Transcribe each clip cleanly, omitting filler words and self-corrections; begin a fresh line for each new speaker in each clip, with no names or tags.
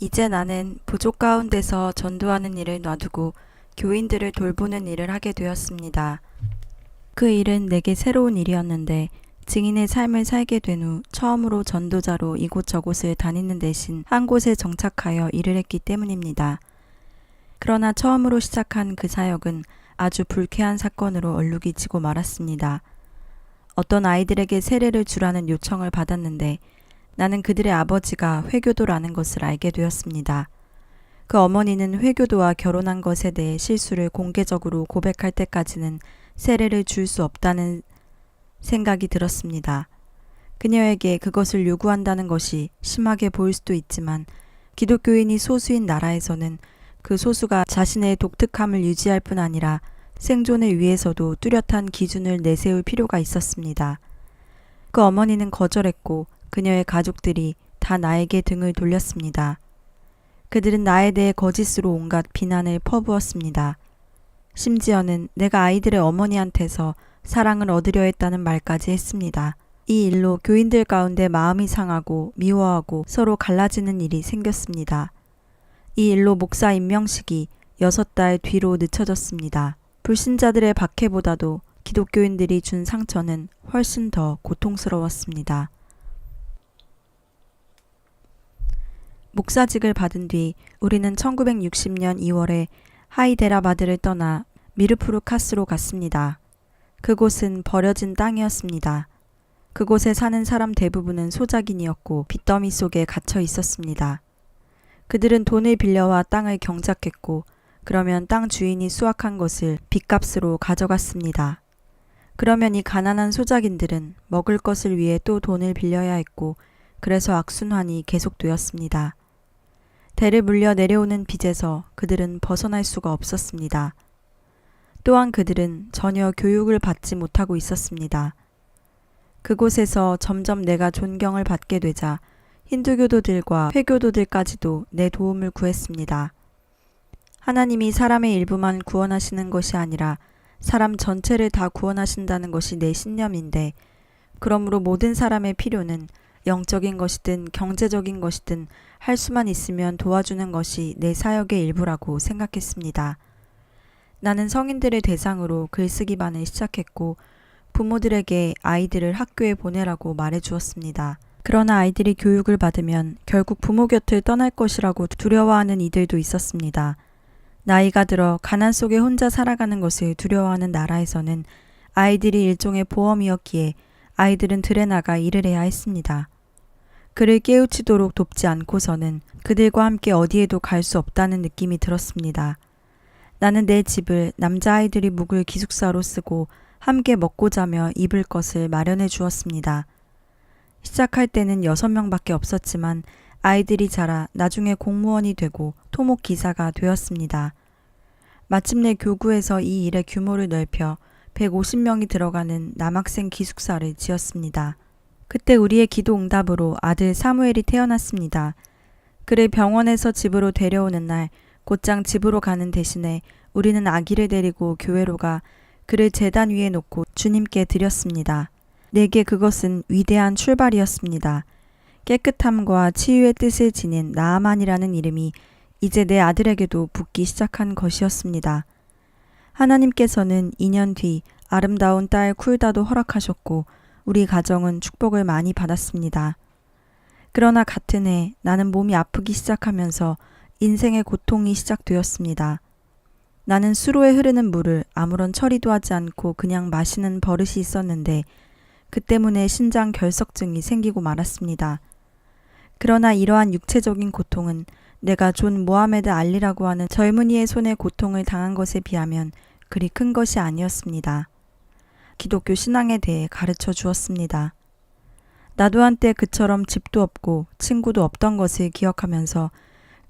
이제 나는 부족 가운데서 전도하는 일을 놔두고 교인들을 돌보는 일을 하게 되었습니다. 그 일은 내게 새로운 일이었는데 증인의 삶을 살게 된 후 처음으로 전도자로 이곳저곳을 다니는 대신 한 곳에 정착하여 일을 했기 때문입니다. 그러나 처음으로 시작한 그 사역은 아주 불쾌한 사건으로 얼룩이 지고 말았습니다. 어떤 아이들에게 세례를 주라는 요청을 받았는데 나는 그들의 아버지가 회교도라는 것을 알게 되었습니다. 그 어머니는 회교도와 결혼한 것에 대해 실수를 공개적으로 고백할 때까지는 세례를 줄 수 없다는 생각이 들었습니다. 그녀에게 그것을 요구한다는 것이 심하게 보일 수도 있지만 기독교인이 소수인 나라에서는 그 소수가 자신의 독특함을 유지할 뿐 아니라 생존을 위해서도 뚜렷한 기준을 내세울 필요가 있었습니다. 그 어머니는 거절했고 그녀의 가족들이 다 나에게 등을 돌렸습니다. 그들은 나에 대해 거짓으로 온갖 비난을 퍼부었습니다. 심지어는 내가 아이들의 어머니한테서 사랑을 얻으려 했다는 말까지 했습니다. 이 일로 교인들 가운데 마음이 상하고 미워하고 서로 갈라지는 일이 생겼습니다. 이 일로 목사 임명식이 6달 뒤로 늦춰졌습니다. 불신자들의 박해보다도 기독교인들이 준 상처는 훨씬 더 고통스러웠습니다. 목사직을 받은 뒤 우리는 1960년 2월에 하이데라바드를 떠나 미르푸르카스로 갔습니다. 그곳은 버려진 땅이었습니다. 그곳에 사는 사람 대부분은 소작인이었고 빚더미 속에 갇혀 있었습니다. 그들은 돈을 빌려와 땅을 경작했고 그러면 땅 주인이 수확한 것을 빚값으로 가져갔습니다. 그러면 이 가난한 소작인들은 먹을 것을 위해 또 돈을 빌려야 했고 그래서 악순환이 계속되었습니다. 대를 물려 내려오는 빚에서 그들은 벗어날 수가 없었습니다. 또한 그들은 전혀 교육을 받지 못하고 있었습니다. 그곳에서 점점 내가 존경을 받게 되자 힌두교도들과 회교도들까지도 내 도움을 구했습니다. 하나님이 사람의 일부만 구원하시는 것이 아니라 사람 전체를 다 구원하신다는 것이 내 신념인데 그러므로 모든 사람의 필요는 영적인 것이든 경제적인 것이든 할 수만 있으면 도와주는 것이 내 사역의 일부라고 생각했습니다. 나는 성인들의 대상으로 글쓰기반을 시작했고 부모들에게 아이들을 학교에 보내라고 말해주었습니다. 그러나 아이들이 교육을 받으면 결국 부모 곁을 떠날 것이라고 두려워하는 이들도 있었습니다. 나이가 들어 가난 속에 혼자 살아가는 것을 두려워하는 나라에서는 아이들이 일종의 보험이었기에 아이들은 들에 나가 일을 해야 했습니다. 그를 깨우치도록 돕지 않고서는 그들과 함께 어디에도 갈 수 없다는 느낌이 들었습니다. 나는 내 집을 남자아이들이 묵을 기숙사로 쓰고 함께 먹고 자며 입을 것을 마련해 주었습니다. 시작할 때는 6명밖에 없었지만 아이들이 자라 나중에 공무원이 되고 토목 기사가 되었습니다. 마침내 교구에서 이 일의 규모를 넓혀 150명이 들어가는 남학생 기숙사를 지었습니다. 그때 우리의 기도 응답으로 아들 사무엘이 태어났습니다. 그를 병원에서 집으로 데려오는 날 곧장 집으로 가는 대신에 우리는 아기를 데리고 교회로 가 그를 제단 위에 놓고 주님께 드렸습니다. 내게 그것은 위대한 출발이었습니다. 깨끗함과 치유의 뜻을 지닌 나아만이라는 이름이 이제 내 아들에게도 붙기 시작한 것이었습니다. 하나님께서는 2년 뒤 아름다운 딸 쿨다도 허락하셨고 우리 가정은 축복을 많이 받았습니다. 그러나 같은 해 나는 몸이 아프기 시작하면서 인생의 고통이 시작되었습니다. 나는 수로에 흐르는 물을 아무런 처리도 하지 않고 그냥 마시는 버릇이 있었는데 그 때문에 신장 결석증이 생기고 말았습니다. 그러나 이러한 육체적인 고통은 내가 존 모하메드 알리라고 하는 젊은이의 손에 고통을 당한 것에 비하면 그리 큰 것이 아니었습니다. 기독교 신앙에 대해 가르쳐 주었습니다. 나도 한때 그처럼 집도 없고 친구도 없던 것을 기억하면서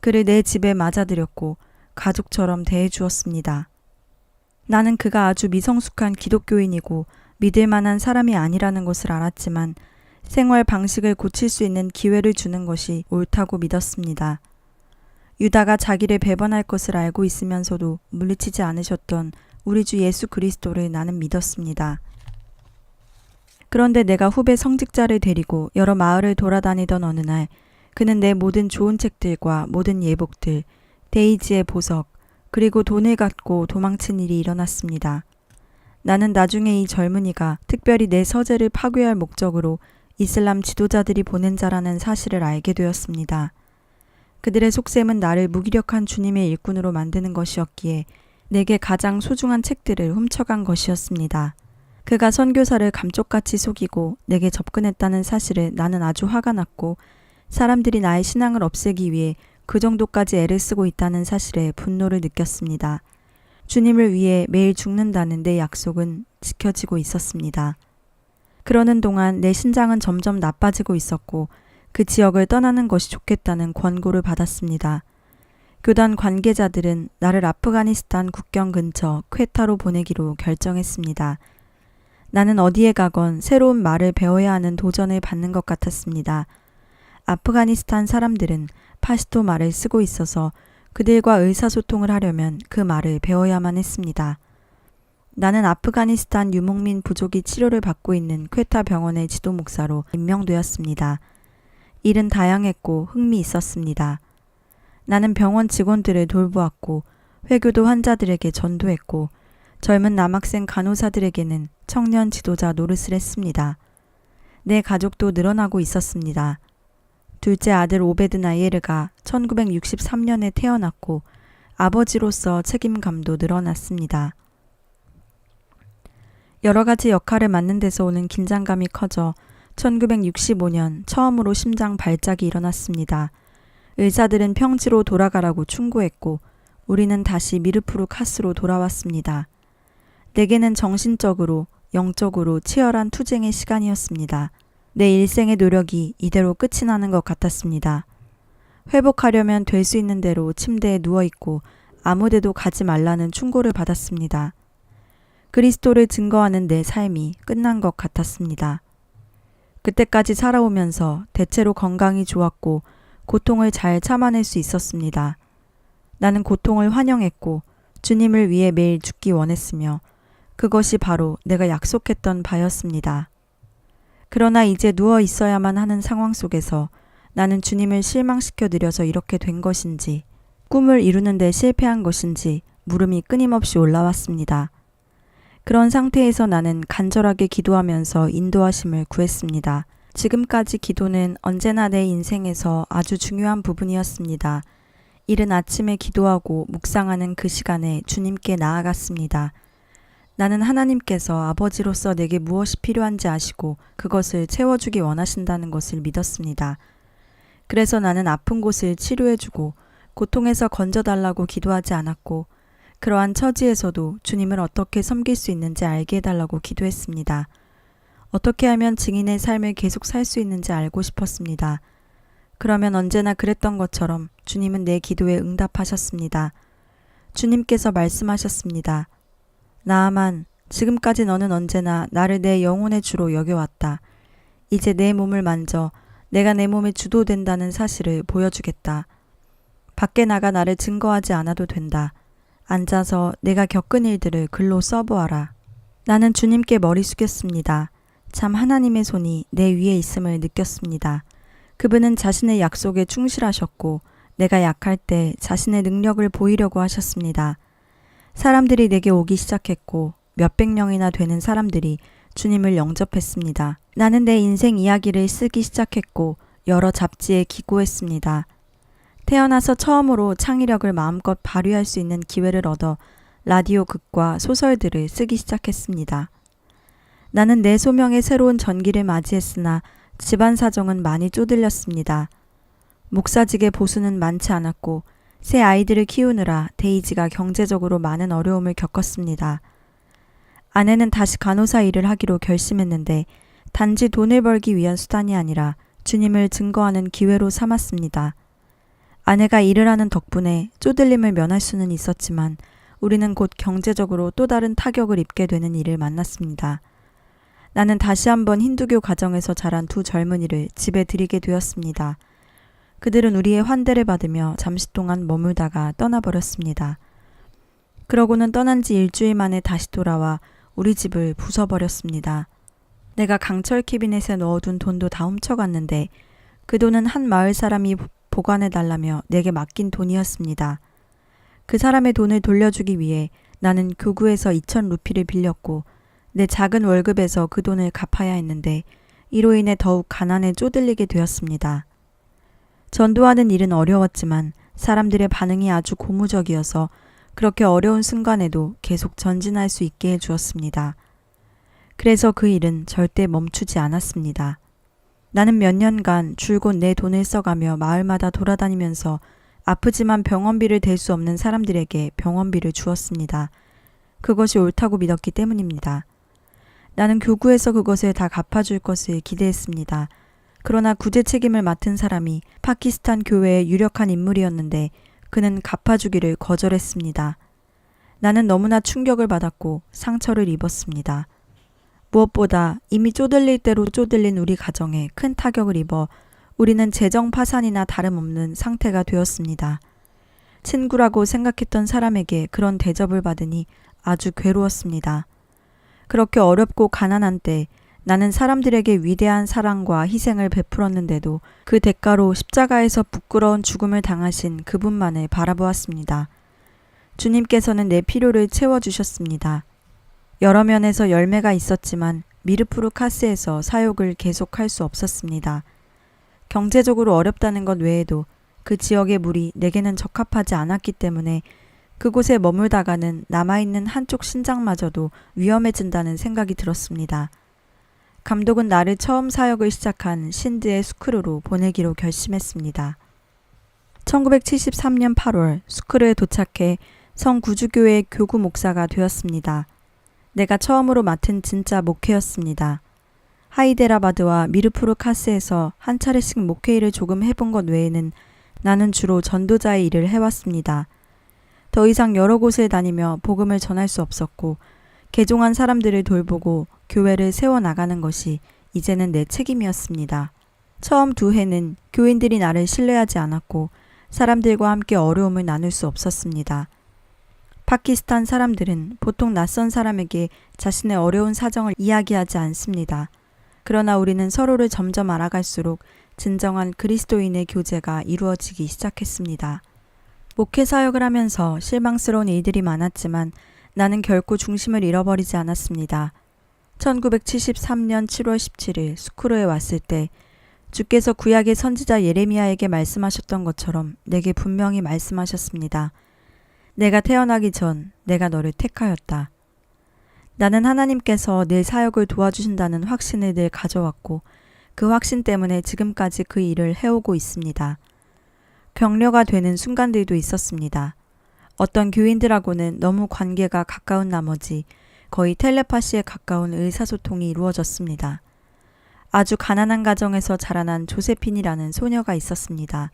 그를 내 집에 맞아들였고 가족처럼 대해 주었습니다. 나는 그가 아주 미성숙한 기독교인이고 믿을 만한 사람이 아니라는 것을 알았지만 생활 방식을 고칠 수 있는 기회를 주는 것이 옳다고 믿었습니다. 유다가 자기를 배반할 것을 알고 있으면서도 물리치지 않으셨던 우리 주 예수 그리스도를 나는 믿었습니다. 그런데 내가 후배 성직자를 데리고 여러 마을을 돌아다니던 어느 날 그는 내 모든 좋은 책들과 모든 예복들, 데이지의 보석, 그리고 돈을 갖고 도망친 일이 일어났습니다. 나는 나중에 이 젊은이가 특별히 내 서재를 파괴할 목적으로 이슬람 지도자들이 보낸 자라는 사실을 알게 되었습니다. 그들의 속셈은 나를 무기력한 주님의 일꾼으로 만드는 것이었기에 내게 가장 소중한 책들을 훔쳐간 것이었습니다. 그가 선교사를 감쪽같이 속이고 내게 접근했다는 사실에 나는 아주 화가 났고 사람들이 나의 신앙을 없애기 위해 그 정도까지 애를 쓰고 있다는 사실에 분노를 느꼈습니다. 주님을 위해 매일 죽는다는 내 약속은 지켜지고 있었습니다. 그러는 동안 내 신장은 점점 나빠지고 있었고 그 지역을 떠나는 것이 좋겠다는 권고를 받았습니다. 교단 관계자들은 나를 아프가니스탄 국경 근처 퀘타로 보내기로 결정했습니다. 나는 어디에 가건 새로운 말을 배워야 하는 도전을 받는 것 같았습니다. 아프가니스탄 사람들은 파시토 말을 쓰고 있어서 그들과 의사소통을 하려면 그 말을 배워야만 했습니다. 나는 아프가니스탄 유목민 부족이 치료를 받고 있는 퀘타 병원의 지도 목사로 임명되었습니다. 일은 다양했고 흥미 있었습니다. 나는 병원 직원들을 돌보았고 회교도 환자들에게 전도했고 젊은 남학생 간호사들에게는 청년 지도자 노릇을 했습니다. 내 가족도 늘어나고 있었습니다. 둘째 아들 오베드 나예르가 1963년에 태어났고 아버지로서 책임감도 늘어났습니다. 여러 가지 역할을 맡는 데서 오는 긴장감이 커져 1965년 처음으로 심장 발작이 일어났습니다. 의사들은 평지로 돌아가라고 충고했고 우리는 다시 미르푸르 카스로 돌아왔습니다. 내게는 정신적으로, 영적으로 치열한 투쟁의 시간이었습니다. 내 일생의 노력이 이대로 끝이 나는 것 같았습니다. 회복하려면 될 수 있는 대로 침대에 누워있고 아무데도 가지 말라는 충고를 받았습니다. 그리스도를 증거하는 내 삶이 끝난 것 같았습니다. 그때까지 살아오면서 대체로 건강이 좋았고 고통을 잘 참아낼 수 있었습니다. 나는 고통을 환영했고 주님을 위해 매일 죽기 원했으며 그것이 바로 내가 약속했던 바였습니다. 그러나 이제 누워 있어야만 하는 상황 속에서 나는 주님을 실망시켜 드려서 이렇게 된 것인지 꿈을 이루는 데 실패한 것인지 물음이 끊임없이 올라왔습니다. 그런 상태에서 나는 간절하게 기도하면서 인도하심을 구했습니다. 지금까지 기도는 언제나 내 인생에서 아주 중요한 부분이었습니다. 이른 아침에 기도하고 묵상하는 그 시간에 주님께 나아갔습니다. 나는 하나님께서 아버지로서 내게 무엇이 필요한지 아시고 그것을 채워주기 원하신다는 것을 믿었습니다. 그래서 나는 아픈 곳을 치료해주고 고통에서 건져달라고 기도하지 않았고 그러한 처지에서도 주님을 어떻게 섬길 수 있는지 알게 해달라고 기도했습니다. 어떻게 하면 증인의 삶을 계속 살 수 있는지 알고 싶었습니다. 그러면 언제나 그랬던 것처럼 주님은 내 기도에 응답하셨습니다. 주님께서 말씀하셨습니다. 나아만, 지금까지 너는 언제나 나를 내 영혼의 주로 여겨왔다. 이제 내 몸을 만져 내가 내 몸에 주도된다는 사실을 보여주겠다. 밖에 나가 나를 증거하지 않아도 된다. 앉아서 내가 겪은 일들을 글로 써보아라. 나는 주님께 머리 숙였습니다. 참 하나님의 손이 내 위에 있음을 느꼈습니다. 그분은 자신의 약속에 충실하셨고 내가 약할 때 자신의 능력을 보이려고 하셨습니다. 사람들이 내게 오기 시작했고 몇백 명이나 되는 사람들이 주님을 영접했습니다. 나는 내 인생 이야기를 쓰기 시작했고 여러 잡지에 기고했습니다. 태어나서 처음으로 창의력을 마음껏 발휘할 수 있는 기회를 얻어 라디오 극과 소설들을 쓰기 시작했습니다. 나는 내 소명의 새로운 전기를 맞이했으나 집안 사정은 많이 쪼들렸습니다. 목사직의 보수는 많지 않았고 새 아이들을 키우느라 데이지가 경제적으로 많은 어려움을 겪었습니다. 아내는 다시 간호사 일을 하기로 결심했는데 단지 돈을 벌기 위한 수단이 아니라 주님을 증거하는 기회로 삼았습니다. 아내가 일을 하는 덕분에 쪼들림을 면할 수는 있었지만 우리는 곧 경제적으로 또 다른 타격을 입게 되는 일을 만났습니다. 나는 다시 한번 힌두교 가정에서 자란 두 젊은이를 집에 들이게 되었습니다. 그들은 우리의 환대를 받으며 잠시 동안 머물다가 떠나버렸습니다. 그러고는 떠난 지 일주일 만에 다시 돌아와 우리 집을 부숴버렸습니다. 내가 강철 캐비넷에 넣어둔 돈도 다 훔쳐갔는데 그 돈은 한 마을 사람이 보관해달라며 내게 맡긴 돈이었습니다. 그 사람의 돈을 돌려주기 위해 나는 교구에서 2,000루피를 빌렸고 내 작은 월급에서 그 돈을 갚아야 했는데 이로 인해 더욱 가난에 쪼들리게 되었습니다. 전도하는 일은 어려웠지만 사람들의 반응이 아주 고무적이어서 그렇게 어려운 순간에도 계속 전진할 수 있게 해주었습니다. 그래서 그 일은 절대 멈추지 않았습니다. 나는 몇 년간 줄곧 내 돈을 써가며 마을마다 돌아다니면서 아프지만 병원비를 댈 수 없는 사람들에게 병원비를 주었습니다. 그것이 옳다고 믿었기 때문입니다. 나는 교구에서 그것을 다 갚아줄 것을 기대했습니다. 그러나 구제 책임을 맡은 사람이 파키스탄 교회의 유력한 인물이었는데 그는 갚아주기를 거절했습니다. 나는 너무나 충격을 받았고 상처를 입었습니다. 무엇보다 이미 쪼들릴 대로 쪼들린 우리 가정에 큰 타격을 입어 우리는 재정 파산이나 다름없는 상태가 되었습니다. 친구라고 생각했던 사람에게 그런 대접을 받으니 아주 괴로웠습니다. 그렇게 어렵고 가난한 때 나는 사람들에게 위대한 사랑과 희생을 베풀었는데도 그 대가로 십자가에서 부끄러운 죽음을 당하신 그분만을 바라보았습니다. 주님께서는 내 필요를 채워주셨습니다. 여러 면에서 열매가 있었지만 미르푸르 카스에서 사역을 계속할 수 없었습니다. 경제적으로 어렵다는 것 외에도 그 지역의 물이 내게는 적합하지 않았기 때문에 그곳에 머물다가는 남아있는 한쪽 신장마저도 위험해진다는 생각이 들었습니다. 감독은 나를 처음 사역을 시작한 신드의 수크루로 보내기로 결심했습니다. 1973년 8월 수크루에 도착해 성구주교회 교구 목사가 되었습니다. 내가 처음으로 맡은 진짜 목회였습니다. 하이데라바드와 미르푸르 카스에서 한 차례씩 목회 일을 조금 해본 것 외에는 나는 주로 전도자의 일을 해왔습니다. 더 이상 여러 곳을 다니며 복음을 전할 수 없었고 개종한 사람들을 돌보고 교회를 세워나가는 것이 이제는 내 책임이었습니다. 처음 2해는 교인들이 나를 신뢰하지 않았고 사람들과 함께 어려움을 나눌 수 없었습니다. 파키스탄 사람들은 보통 낯선 사람에게 자신의 어려운 사정을 이야기하지 않습니다. 그러나 우리는 서로를 점점 알아갈수록 진정한 그리스도인의 교제가 이루어지기 시작했습니다. 목회 사역을 하면서 실망스러운 일들이 많았지만 나는 결코 중심을 잃어버리지 않았습니다. 1973년 7월 17일 수크루에 왔을 때 주께서 구약의 선지자 예레미야에게 말씀하셨던 것처럼 내게 분명히 말씀하셨습니다. 내가 태어나기 전 내가 너를 택하였다. 나는 하나님께서 내 사역을 도와주신다는 확신을 늘 가져왔고 그 확신 때문에 지금까지 그 일을 해오고 있습니다. 격려가 되는 순간들도 있었습니다. 어떤 교인들하고는 너무 관계가 가까운 나머지 거의 텔레파시에 가까운 의사소통이 이루어졌습니다. 아주 가난한 가정에서 자라난 조세핀이라는 소녀가 있었습니다.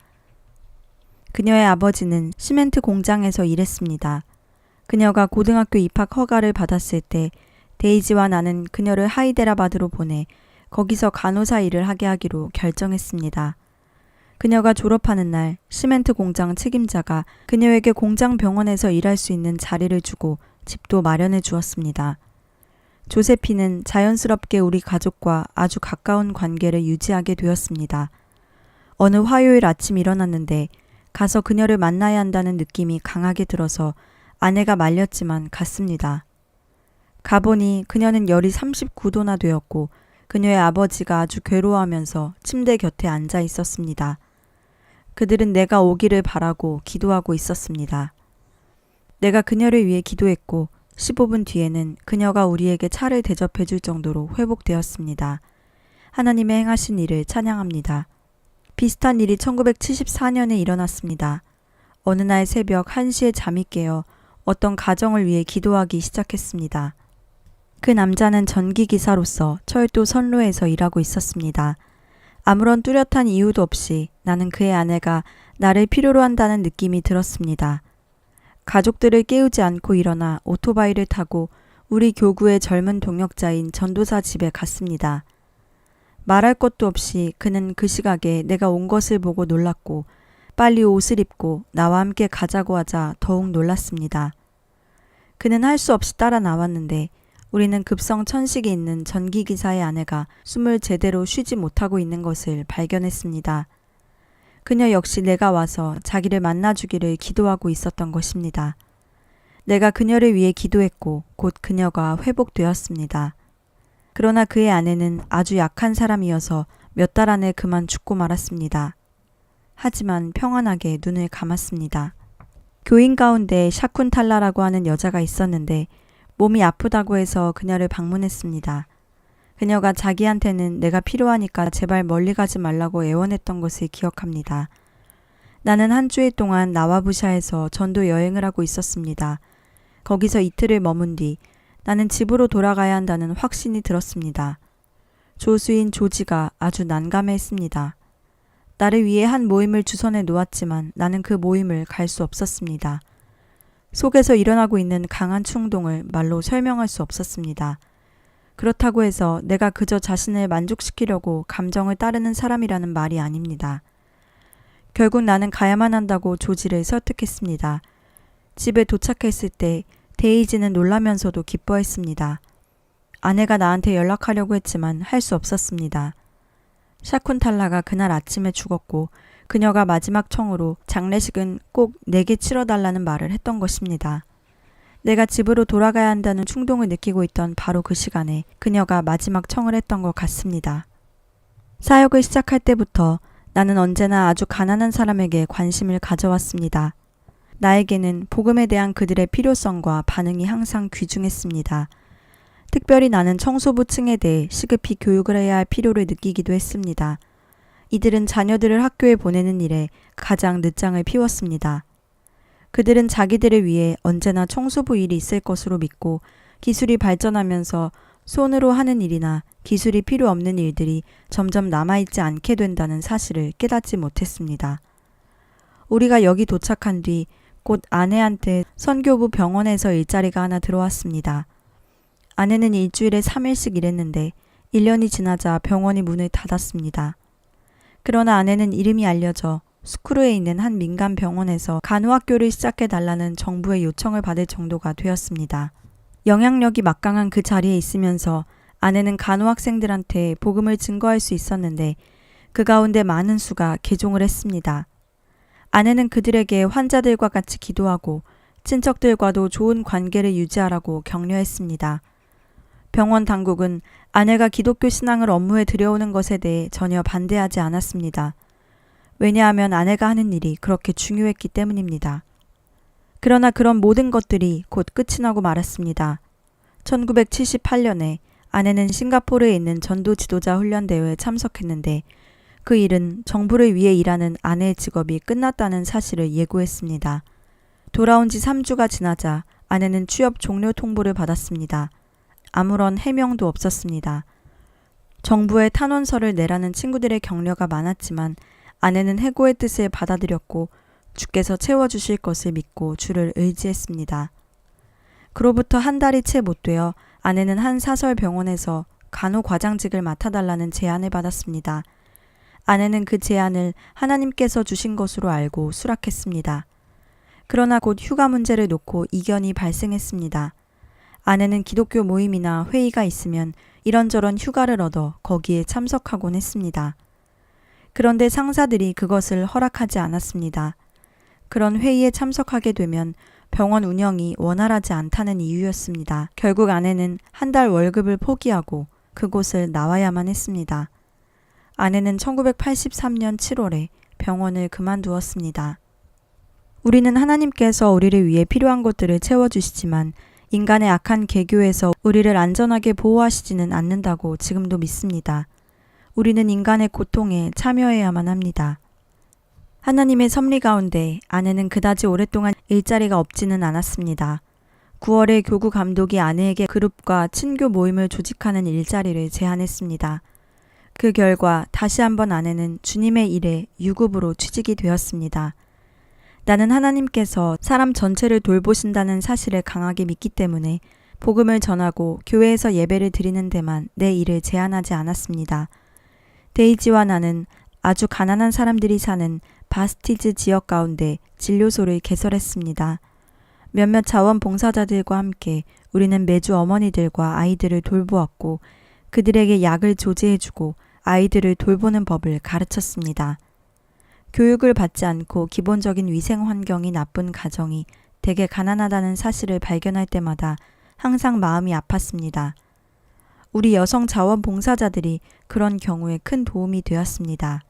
그녀의 아버지는 시멘트 공장에서 일했습니다. 그녀가 고등학교 입학 허가를 받았을 때 데이지와 나는 그녀를 하이데라바드로 보내 거기서 간호사 일을 하게 하기로 결정했습니다. 그녀가 졸업하는 날 시멘트 공장 책임자가 그녀에게 공장 병원에서 일할 수 있는 자리를 주고 집도 마련해 주었습니다. 조세피는 자연스럽게 우리 가족과 아주 가까운 관계를 유지하게 되었습니다. 어느 화요일 아침 일어났는데 가서 그녀를 만나야 한다는 느낌이 강하게 들어서 아내가 말렸지만 갔습니다. 가보니 그녀는 열이 39도나 되었고 그녀의 아버지가 아주 괴로워하면서 침대 곁에 앉아 있었습니다. 그들은 내가 오기를 바라고 기도하고 있었습니다. 내가 그녀를 위해 기도했고 15분 뒤에는 그녀가 우리에게 차를 대접해 줄 정도로 회복되었습니다. 하나님의 행하신 일을 찬양합니다. 비슷한 일이 1974년에 일어났습니다. 어느 날 새벽 1시에 잠이 깨어 어떤 가정을 위해 기도하기 시작했습니다. 그 남자는 전기기사로서 철도 선로에서 일하고 있었습니다. 아무런 뚜렷한 이유도 없이 나는 그의 아내가 나를 필요로 한다는 느낌이 들었습니다. 가족들을 깨우지 않고 일어나 오토바이를 타고 우리 교구의 젊은 동역자인 전도사 집에 갔습니다. 말할 것도 없이 그는 그 시각에 내가 온 것을 보고 놀랐고 빨리 옷을 입고 나와 함께 가자고 하자 더욱 놀랐습니다. 그는 할 수 없이 따라 나왔는데 우리는 급성 천식이 있는 전기기사의 아내가 숨을 제대로 쉬지 못하고 있는 것을 발견했습니다. 그녀 역시 내가 와서 자기를 만나주기를 기도하고 있었던 것입니다. 내가 그녀를 위해 기도했고 곧 그녀가 회복되었습니다. 그러나 그의 아내는 아주 약한 사람이어서 몇 달 안에 그만 죽고 말았습니다. 하지만 평안하게 눈을 감았습니다. 교인 가운데 샤쿤탈라라고 하는 여자가 있었는데 몸이 아프다고 해서 그녀를 방문했습니다. 그녀가 자기한테는 내가 필요하니까 제발 멀리 가지 말라고 애원했던 것을 기억합니다. 나는 한 주일 동안 나와부샤에서 전도 여행을 하고 있었습니다. 거기서 이틀을 머문 뒤 나는 집으로 돌아가야 한다는 확신이 들었습니다. 조수인 조지가 아주 난감해했습니다. 나를 위해 한 모임을 주선해 놓았지만 나는 그 모임을 갈 수 없었습니다. 속에서 일어나고 있는 강한 충동을 말로 설명할 수 없었습니다. 그렇다고 해서 내가 그저 자신을 만족시키려고 감정을 따르는 사람이라는 말이 아닙니다. 결국 나는 가야만 한다고 조지를 설득했습니다. 집에 도착했을 때 데이지는 놀라면서도 기뻐했습니다. 아내가 나한테 연락하려고 했지만 할 수 없었습니다. 샤쿤탈라가 그날 아침에 죽었고 그녀가 마지막 청으로 장례식은 꼭 내게 치러달라는 말을 했던 것입니다. 내가 집으로 돌아가야 한다는 충동을 느끼고 있던 바로 그 시간에 그녀가 마지막 청을 했던 것 같습니다. 사역을 시작할 때부터 나는 언제나 아주 가난한 사람에게 관심을 가져왔습니다. 나에게는 복음에 대한 그들의 필요성과 반응이 항상 귀중했습니다. 특별히 나는 청소부층에 대해 시급히 교육을 해야 할 필요를 느끼기도 했습니다. 이들은 자녀들을 학교에 보내는 일에 가장 늦장을 피웠습니다. 그들은 자기들을 위해 언제나 청소부 일이 있을 것으로 믿고 기술이 발전하면서 손으로 하는 일이나 기술이 필요 없는 일들이 점점 남아있지 않게 된다는 사실을 깨닫지 못했습니다. 우리가 여기 도착한 뒤 곧 아내한테 선교부 병원에서 일자리가 하나 들어왔습니다. 아내는 일주일에 3일씩 일했는데 1년이 지나자 병원이 문을 닫았습니다. 그러나 아내는 이름이 알려져 스쿠르에 있는 한 민간 병원에서 간호학교를 시작해달라는 정부의 요청을 받을 정도가 되었습니다. 영향력이 막강한 그 자리에 있으면서 아내는 간호학생들한테 복음을 증거할 수 있었는데 그 가운데 많은 수가 개종을 했습니다. 아내는 그들에게 환자들과 같이 기도하고 친척들과도 좋은 관계를 유지하라고 격려했습니다. 병원 당국은 아내가 기독교 신앙을 업무에 들여오는 것에 대해 전혀 반대하지 않았습니다. 왜냐하면 아내가 하는 일이 그렇게 중요했기 때문입니다. 그러나 그런 모든 것들이 곧 끝이 나고 말았습니다. 1978년에 아내는 싱가포르에 있는 전도 지도자 훈련대회에 참석했는데 그 일은 정부를 위해 일하는 아내의 직업이 끝났다는 사실을 예고했습니다. 돌아온 지 3주가 지나자 아내는 취업 종료 통보를 받았습니다. 아무런 해명도 없었습니다. 정부에 탄원서를 내라는 친구들의 격려가 많았지만 아내는 해고의 뜻을 받아들였고 주께서 채워주실 것을 믿고 주를 의지했습니다. 그로부터 한 달이 채 못 되어 아내는 한 사설병원에서 간호과장직을 맡아달라는 제안을 받았습니다. 아내는 그 제안을 하나님께서 주신 것으로 알고 수락했습니다. 그러나 곧 휴가 문제를 놓고 이견이 발생했습니다. 아내는 기독교 모임이나 회의가 있으면 이런저런 휴가를 얻어 거기에 참석하곤 했습니다. 그런데 상사들이 그것을 허락하지 않았습니다. 그런 회의에 참석하게 되면 병원 운영이 원활하지 않다는 이유였습니다. 결국 아내는 한 달 월급을 포기하고 그곳을 나와야만 했습니다. 아내는 1983년 7월에 병원을 그만두었습니다. 우리는 하나님께서 우리를 위해 필요한 것들을 채워주시지만 인간의 악한 계교에서 우리를 안전하게 보호하시지는 않는다고 지금도 믿습니다. 우리는 인간의 고통에 참여해야만 합니다. 하나님의 섭리 가운데 아내는 그다지 오랫동안 일자리가 없지는 않았습니다. 9월에 교구 감독이 아내에게 그룹과 친교 모임을 조직하는 일자리를 제안했습니다. 그 결과 다시 한번 아내는 주님의 일에 유급으로 취직이 되었습니다. 나는 하나님께서 사람 전체를 돌보신다는 사실을 강하게 믿기 때문에 복음을 전하고 교회에서 예배를 드리는 데만 내 일을 제한하지 않았습니다. 데이지와 나는 아주 가난한 사람들이 사는 바스티즈 지역 가운데 진료소를 개설했습니다. 몇몇 자원봉사자들과 함께 우리는 매주 어머니들과 아이들을 돌보았고 그들에게 약을 조제해주고 아이들을 돌보는 법을 가르쳤습니다. 교육을 받지 않고 기본적인 위생 환경이 나쁜 가정이 되게 가난하다는 사실을 발견할 때마다 항상 마음이 아팠습니다. 우리 여성 자원봉사자들이 그런 경우에 큰 도움이 되었습니다.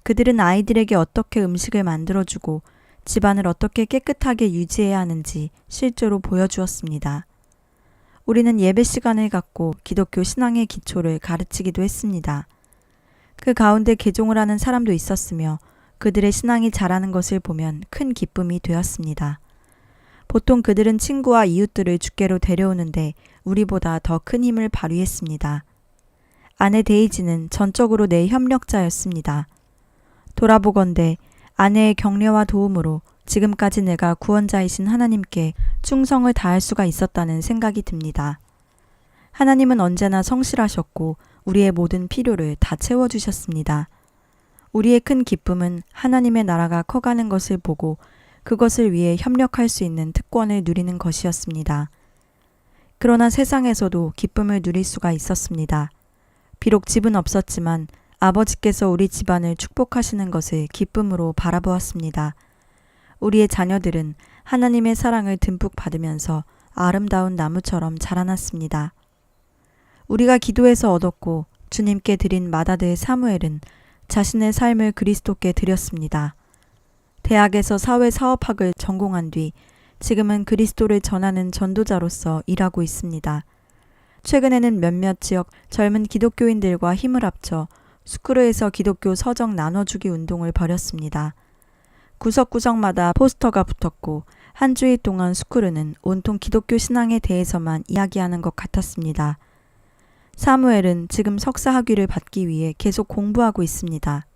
그들은 아이들에게 어떻게 음식을 만들어주고 집안을 어떻게 깨끗하게 유지해야 하는지 실제로 보여주었습니다. 우리는 예배 시간을 갖고 기독교 신앙의 기초를 가르치기도 했습니다. 그 가운데 개종을 하는 사람도 있었으며 그들의 신앙이 자라는 것을 보면 큰 기쁨이 되었습니다. 보통 그들은 친구와 이웃들을 주께로 데려오는데 우리보다 더 큰 힘을 발휘했습니다. 아내 데이지는 전적으로 내 협력자였습니다. 돌아보건대 아내의 격려와 도움으로 지금까지 내가 구원자이신 하나님께 충성을 다할 수가 있었다는 생각이 듭니다. 하나님은 언제나 성실하셨고 우리의 모든 필요를 다 채워주셨습니다. 우리의 큰 기쁨은 하나님의 나라가 커가는 것을 보고 그것을 위해 협력할 수 있는 특권을 누리는 것이었습니다. 그러나 세상에서도 기쁨을 누릴 수가 있었습니다. 비록 집은 없었지만 아버지께서 우리 집안을 축복하시는 것을 기쁨으로 바라보았습니다. 우리의 자녀들은 하나님의 사랑을 듬뿍 받으면서 아름다운 나무처럼 자라났습니다. 우리가 기도해서 얻었고 주님께 드린 맏아들 사무엘은 자신의 삶을 그리스도께 드렸습니다. 대학에서 사회사업학을 전공한 뒤 지금은 그리스도를 전하는 전도자로서 일하고 있습니다. 최근에는 몇몇 지역 젊은 기독교인들과 힘을 합쳐 스크루에서 기독교 서적 나눠주기 운동을 벌였습니다. 구석구석마다 포스터가 붙었고 한 주일 동안 스크루는 온통 기독교 신앙에 대해서만 이야기하는 것 같았습니다. 사무엘은 지금 석사 학위를 받기 위해 계속 공부하고 있습니다.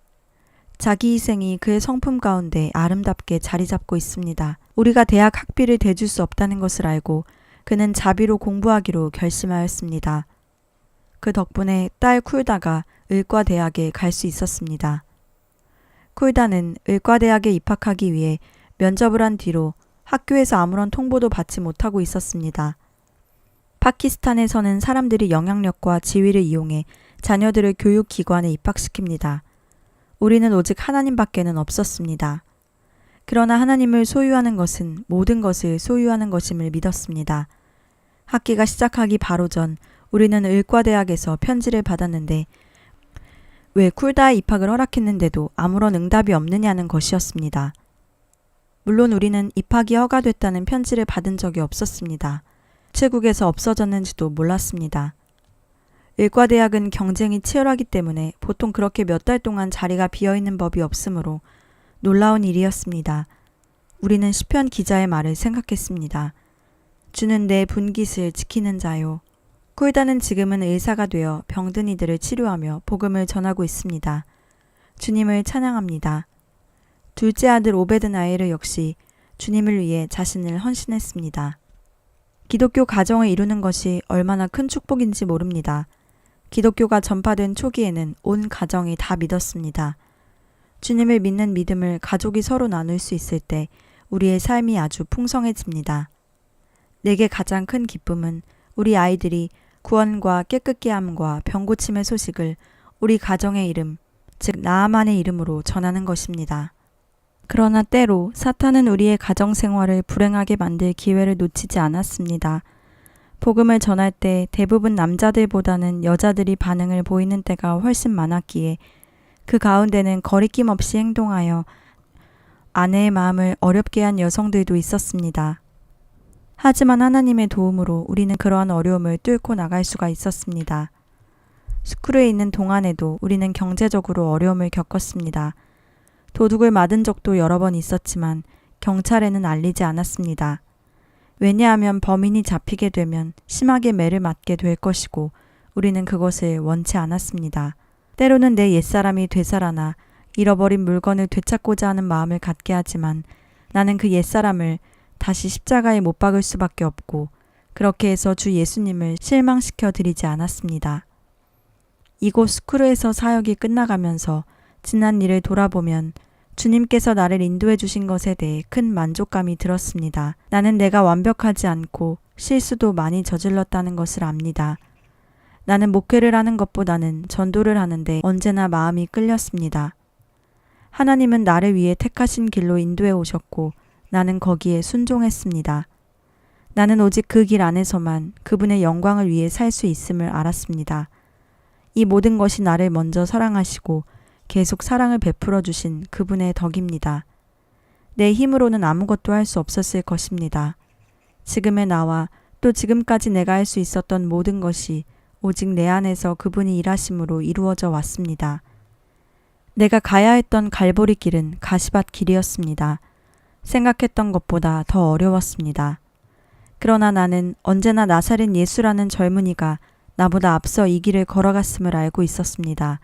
자기 희생이 그의 성품 가운데 아름답게 자리 잡고 있습니다. 우리가 대학 학비를 대줄 수 없다는 것을 알고 그는 자비로 공부하기로 결심하였습니다. 그 덕분에 딸 쿨다가 의과대학에 갈 수 있었습니다. 쿨다는 의과대학에 입학하기 위해 면접을 한 뒤로 학교에서 아무런 통보도 받지 못하고 있었습니다. 파키스탄에서는 사람들이 영향력과 지위를 이용해 자녀들을 교육기관에 입학시킵니다. 우리는 오직 하나님밖에는 없었습니다. 그러나 하나님을 소유하는 것은 모든 것을 소유하는 것임을 믿었습니다. 학기가 시작하기 바로 전 우리는 의과대학에서 편지를 받았는데 왜 쿨다의 입학을 허락했는데도 아무런 응답이 없느냐는 것이었습니다. 물론 우리는 입학이 허가됐다는 편지를 받은 적이 없었습니다. 우체국에서 없어졌는지도 몰랐습니다. 의과대학은 경쟁이 치열하기 때문에 보통 그렇게 몇 달 동안 자리가 비어있는 법이 없으므로 놀라운 일이었습니다. 우리는 시편 기자의 말을 생각했습니다. 주는 내 분깃을 지키는 자요. 쿨다는 지금은 의사가 되어 병든 이들을 치료하며 복음을 전하고 있습니다. 주님을 찬양합니다. 둘째 아들 오베드나에르 역시 주님을 위해 자신을 헌신했습니다. 기독교 가정을 이루는 것이 얼마나 큰 축복인지 모릅니다. 기독교가 전파된 초기에는 온 가정이 다 믿었습니다. 주님을 믿는 믿음을 가족이 서로 나눌 수 있을 때 우리의 삶이 아주 풍성해집니다. 내게 가장 큰 기쁨은 우리 아이들이 구원과 깨끗게 함과 병고침의 소식을 우리 가정의 이름, 즉 나아만의 이름으로 전하는 것입니다. 그러나 때로 사탄은 우리의 가정생활을 불행하게 만들 기회를 놓치지 않았습니다. 복음을 전할 때 대부분 남자들보다는 여자들이 반응을 보이는 때가 훨씬 많았기에 그 가운데는 거리낌 없이 행동하여 아내의 마음을 어렵게 한 여성들도 있었습니다. 하지만 하나님의 도움으로 우리는 그러한 어려움을 뚫고 나갈 수가 있었습니다. 스크루에 있는 동안에도 우리는 경제적으로 어려움을 겪었습니다. 도둑을 맞은 적도 여러 번 있었지만 경찰에는 알리지 않았습니다. 왜냐하면 범인이 잡히게 되면 심하게 매를 맞게 될 것이고 우리는 그것을 원치 않았습니다. 때로는 내 옛사람이 되살아나 잃어버린 물건을 되찾고자 하는 마음을 갖게 하지만 나는 그 옛사람을 다시 십자가에 못 박을 수밖에 없고 그렇게 해서 주 예수님을 실망시켜 드리지 않았습니다. 이곳 스크루에서 사역이 끝나가면서 지난 일을 돌아보면 주님께서 나를 인도해 주신 것에 대해 큰 만족감이 들었습니다. 나는 내가 완벽하지 않고 실수도 많이 저질렀다는 것을 압니다. 나는 목회를 하는 것보다는 전도를 하는데 언제나 마음이 끌렸습니다. 하나님은 나를 위해 택하신 길로 인도해 오셨고 나는 거기에 순종했습니다. 나는 오직 그 길 안에서만 그분의 영광을 위해 살 수 있음을 알았습니다. 이 모든 것이 나를 먼저 사랑하시고 계속 사랑을 베풀어 주신 그분의 덕입니다. 내 힘으로는 아무것도 할 수 없었을 것입니다. 지금의 나와 또 지금까지 내가 할 수 있었던 모든 것이 오직 내 안에서 그분이 일하심으로 이루어져 왔습니다. 내가 가야 했던 갈보리 길은 가시밭 길이었습니다. 생각했던 것보다 더 어려웠습니다. 그러나 나는 언제나 나사렛 예수라는 젊은이가 나보다 앞서 이 길을 걸어갔음을 알고 있었습니다.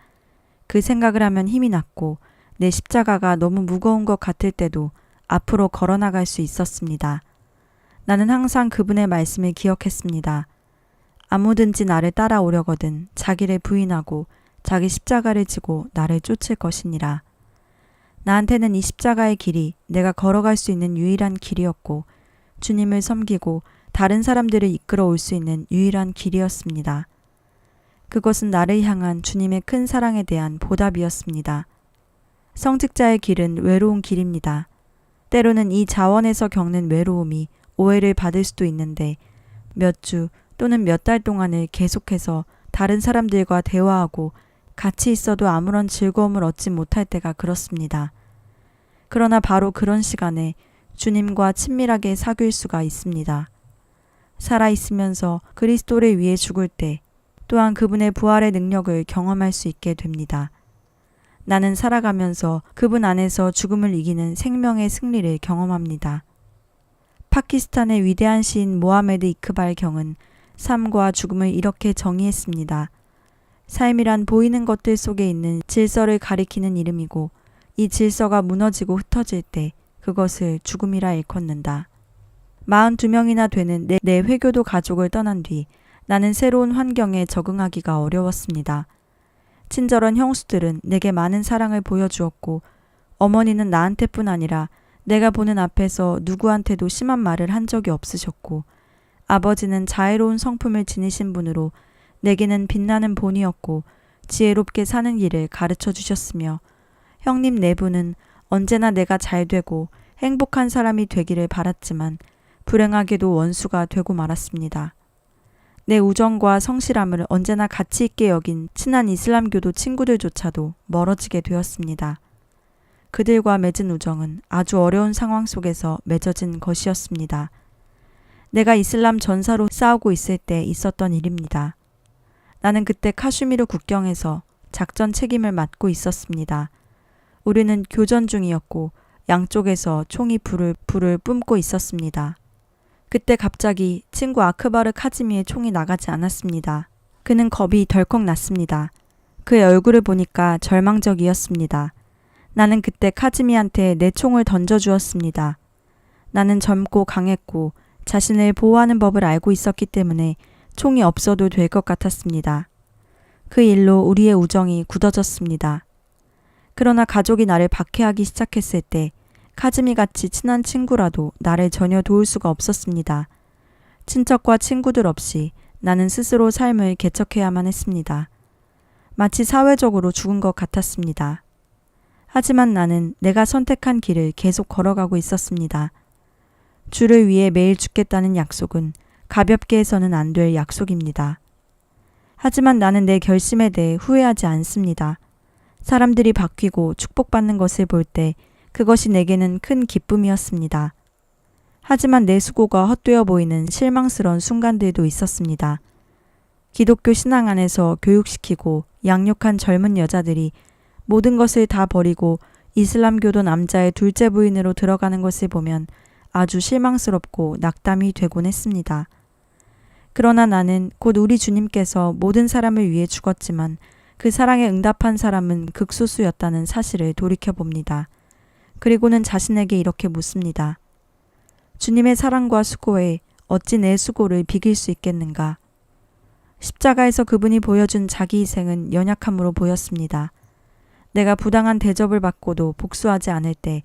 그 생각을 하면 힘이 났고 내 십자가가 너무 무거운 것 같을 때도 앞으로 걸어나갈 수 있었습니다. 나는 항상 그분의 말씀을 기억했습니다. 아무든지 나를 따라오려거든 자기를 부인하고 자기 십자가를 지고 나를 쫓을 것이니라. 나한테는 이 십자가의 길이 내가 걸어갈 수 있는 유일한 길이었고 주님을 섬기고 다른 사람들을 이끌어 올 수 있는 유일한 길이었습니다. 그것은 나를 향한 주님의 큰 사랑에 대한 보답이었습니다. 성직자의 길은 외로운 길입니다. 때로는 이 자원에서 겪는 외로움이 오해를 받을 수도 있는데 몇 주 또는 몇 달 동안을 계속해서 다른 사람들과 대화하고 같이 있어도 아무런 즐거움을 얻지 못할 때가 그렇습니다. 그러나 바로 그런 시간에 주님과 친밀하게 사귈 수가 있습니다. 살아있으면서 그리스도를 위해 죽을 때 또한 그분의 부활의 능력을 경험할 수 있게 됩니다. 나는 살아가면서 그분 안에서 죽음을 이기는 생명의 승리를 경험합니다. 파키스탄의 위대한 시인 모하메드 이크발 경은 삶과 죽음을 이렇게 정의했습니다. 삶이란 보이는 것들 속에 있는 질서를 가리키는 이름이고 이 질서가 무너지고 흩어질 때 그것을 죽음이라 일컫는다. 42명이나 되는 내 회교도 가족을 떠난 뒤 나는 새로운 환경에 적응하기가 어려웠습니다. 친절한 형수들은 내게 많은 사랑을 보여주었고 어머니는 나한테뿐 아니라 내가 보는 앞에서 누구한테도 심한 말을 한 적이 없으셨고 아버지는 자애로운 성품을 지니신 분으로 내게는 빛나는 본이었고 지혜롭게 사는 길을 가르쳐 주셨으며 형님 네 분은 언제나 내가 잘 되고 행복한 사람이 되기를 바랐지만 불행하게도 원수가 되고 말았습니다. 내 우정과 성실함을 언제나 가치 있게 여긴 친한 이슬람교도 친구들조차도 멀어지게 되었습니다. 그들과 맺은 우정은 아주 어려운 상황 속에서 맺어진 것이었습니다. 내가 이슬람 전사로 싸우고 있을 때 있었던 일입니다. 나는 그때 카슈미르 국경에서 작전 책임을 맡고 있었습니다. 우리는 교전 중이었고 양쪽에서 총이 불을 뿜고 있었습니다. 그때 갑자기 친구 아크바르 카즈미의 총이 나가지 않았습니다. 그는 겁이 덜컥 났습니다. 그의 얼굴을 보니까 절망적이었습니다. 나는 그때 카즈미한테 내 총을 던져주었습니다. 나는 젊고 강했고 자신을 보호하는 법을 알고 있었기 때문에 총이 없어도 될 것 같았습니다. 그 일로 우리의 우정이 굳어졌습니다. 그러나 가족이 나를 박해하기 시작했을 때 카즈미같이 친한 친구라도 나를 전혀 도울 수가 없었습니다. 친척과 친구들 없이 나는 스스로 삶을 개척해야만 했습니다. 마치 사회적으로 죽은 것 같았습니다. 하지만 나는 내가 선택한 길을 계속 걸어가고 있었습니다. 주를 위해 매일 죽겠다는 약속은 가볍게 해서는 안 될 약속입니다. 하지만 나는 내 결심에 대해 후회하지 않습니다. 사람들이 바뀌고 축복받는 것을 볼 때 그것이 내게는 큰 기쁨이었습니다. 하지만 내 수고가 헛되어 보이는 실망스러운 순간들도 있었습니다. 기독교 신앙 안에서 교육시키고 양육한 젊은 여자들이 모든 것을 다 버리고 이슬람교도 남자의 둘째 부인으로 들어가는 것을 보면 아주 실망스럽고 낙담이 되곤 했습니다. 그러나 나는 곧 우리 주님께서 모든 사람을 위해 죽었지만 그 사랑에 응답한 사람은 극소수였다는 사실을 돌이켜봅니다. 그리고는 자신에게 이렇게 묻습니다. 주님의 사랑과 수고에 어찌 내 수고를 비길 수 있겠는가? 십자가에서 그분이 보여준 자기 희생은 연약함으로 보였습니다. 내가 부당한 대접을 받고도 복수하지 않을 때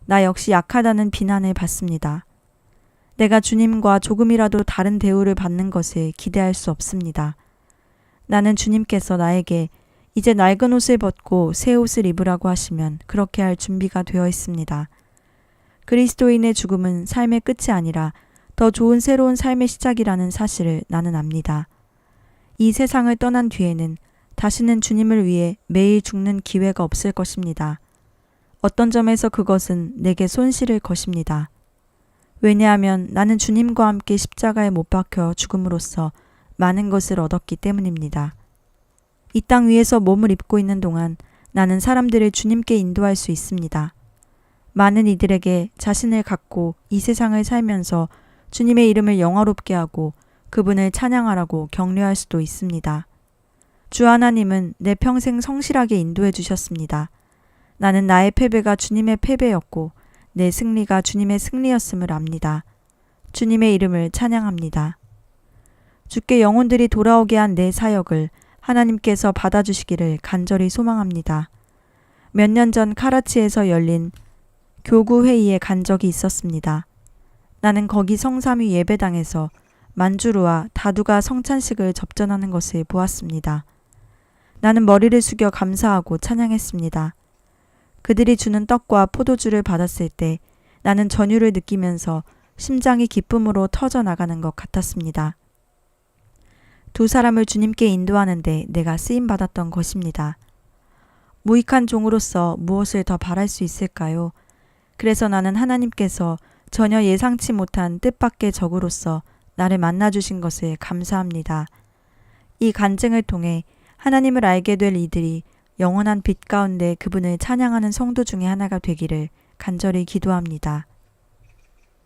나 역시 약하다는 비난을 받습니다. 내가 주님과 조금이라도 다른 대우를 받는 것을 기대할 수 없습니다. 나는 주님께서 나에게 이제 낡은 옷을 벗고 새 옷을 입으라고 하시면 그렇게 할 준비가 되어 있습니다. 그리스도인의 죽음은 삶의 끝이 아니라 더 좋은 새로운 삶의 시작이라는 사실을 나는 압니다. 이 세상을 떠난 뒤에는 다시는 주님을 위해 매일 죽는 기회가 없을 것입니다. 어떤 점에서 그것은 내게 손실일 것입니다. 왜냐하면 나는 주님과 함께 십자가에 못 박혀 죽음으로써 많은 것을 얻었기 때문입니다. 이 땅 위에서 몸을 입고 있는 동안 나는 사람들을 주님께 인도할 수 있습니다. 많은 이들에게 자신을 갖고 이 세상을 살면서 주님의 이름을 영화롭게 하고 그분을 찬양하라고 격려할 수도 있습니다. 주 하나님은 내 평생 성실하게 인도해 주셨습니다. 나는 나의 패배가 주님의 패배였고 내 승리가 주님의 승리였음을 압니다. 주님의 이름을 찬양합니다. 주께 영혼들이 돌아오게 한 내 사역을 하나님께서 받아주시기를 간절히 소망합니다. 몇 년 전 카라치에서 열린 교구 회의에 간 적이 있었습니다. 나는 거기 성삼위 예배당에서 만주르와 다두가 성찬식을 접전하는 것을 보았습니다. 나는 머리를 숙여 감사하고 찬양했습니다. 그들이 주는 떡과 포도주를 받았을 때 나는 전율을 느끼면서 심장이 기쁨으로 터져 나가는 것 같았습니다. 두 사람을 주님께 인도하는데 내가 쓰임받았던 것입니다. 무익한 종으로서 무엇을 더 바랄 수 있을까요? 그래서 나는 하나님께서 전혀 예상치 못한 뜻밖의 적으로서 나를 만나주신 것을 감사합니다. 이 간증을 통해 하나님을 알게 될 이들이 영원한 빛 가운데 그분을 찬양하는 성도 중에 하나가 되기를 간절히 기도합니다.